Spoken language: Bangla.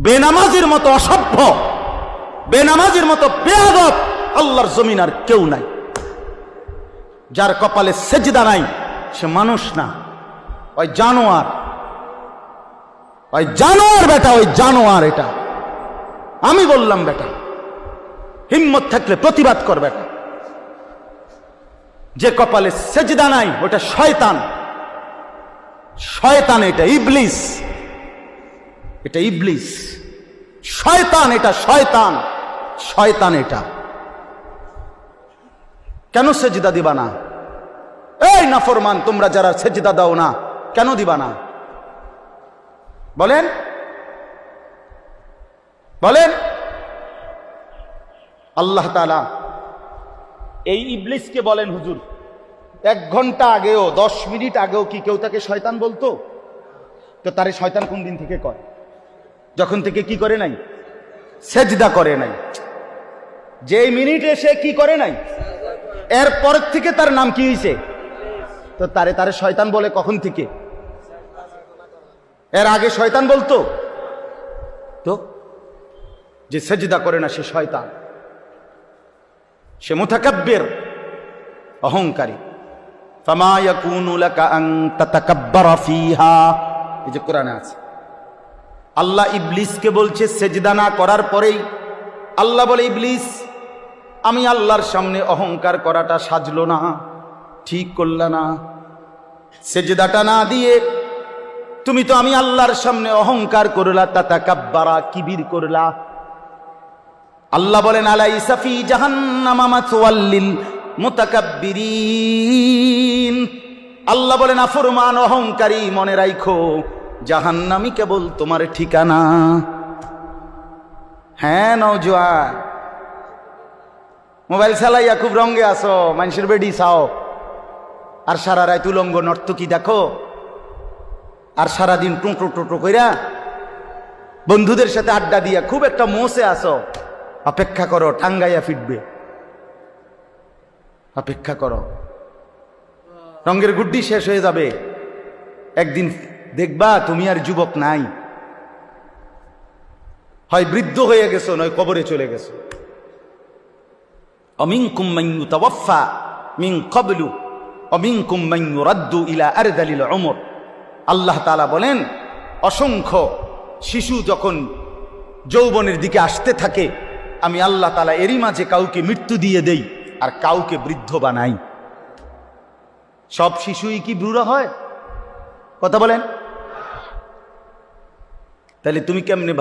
বেনামাজির মতো অসভ্য, বেনামাজির মতো বেয়াদব আল্লাহর জমিন আর কেউ নাই। যার কপালে সেজদা নাই সে মানুষ না, ওই জানোয়ার, ওই জানোয়ার বেটা, ওই জানোয়ার। এটা আমি বললাম বেটা, হিম্মত থাকলে প্রতিবাদ কর বেটা। যে কপালে সেজদা নাই ওটা শয়তান, শয়তান। এটা ইবলিস, এটা ইবলিস, শয়তান, এটা শয়তান, শয়তান। এটা কেন সেজদা দিবা না? এই নাফরমান, তোমরা যারা সেজদা দাও না কেন দিবা না বলেন, বলেন। আল্লাহ তাআলা এই ইবলিসকে বলেন, হুজুর 1 ঘন্টা আগেও 10 মিনিট আগেও কি কেউ তাকে শয়তান বলতো? তো তারে শয়তান কোন দিন থেকে কয়? যখন থেকে কি করে নাই? সেজদা করে নাই। যেই মিনিটে সে কি করে নাই, এরপর থেকে তার নাম কি হয়েছে? তো তারে শয়তান বলে কখন থেকে? এর আগে শয়তান বলতো? তো যে সেজদা করে না সে শয়তান, সে মুতাকাব্বির, অহংকারী। ফামা ইয়াকুনু লাকা আন তাতাকাব্বারা ফিহা, এই যে কোরআনে আছে। আল্লাহ ইবলিসকে বলছে সেজদা না করার পরেই আল্লাহ বলে, ইবলিস আমি আল্লাহর সামনে অহংকার করাটা সাজলো না, ঠিক করলা না। সেজদাটা না দিয়ে তুমি তো আমি আল্লাহর সামনে অহংকার করলা, তাতাকাব্বারা, কিবির করলা। আল্লাহ বলেন, আলাইসা ফি জাহান্নামা মাসওয়াল লিল মুতাকাব্বিরিন। আল্লাহ বলেন, নাফরমান অহংকারী, মনে রাখো জাহান্নামই কেবল তোমার ঠিকানা। হ্যাঁ নওজোয়ান, মোবাইল চালাইয়া খুব রঙে আসো, মানুষের বেডি চাও, আর সারা রাত উলঙ্গ নর্তকী দেখো, আর সারাদিন টুঁটো টুটো কইরা বন্ধুদের সাথে আড্ডা দিয়া খুব একটা মোসে আসো। অপেক্ষা করো, টাঙ্গাইয়া ফিটবে। অপেক্ষা করো, রঙের গুড্ডি শেষ হয়ে যাবে, একদিন দেখবা তুমি আর যুবক নাই, হয় বৃদ্ধ হয়ে গেছো নয় কবরে চলে গেছো। অমিনকুম মান ইউতাওয়াফা মিন ক্বাবলু অমিনকুম মান ইউরাদ্দু ইলা আরযালিল উমর। আল্লাহ তাআলা বলেন, অসংখ্য শিশু যখন যৌবনের দিকে আসতে থাকে, আমি আল্লাহ তাআলা এরই মাঝে কাউকে মৃত্যু দিয়ে দেই আর কাউকে বৃদ্ধ বানাই। সব শিশুই কি বুড়া হয়? কথা বলেন। তাহলে তুমি কেমনে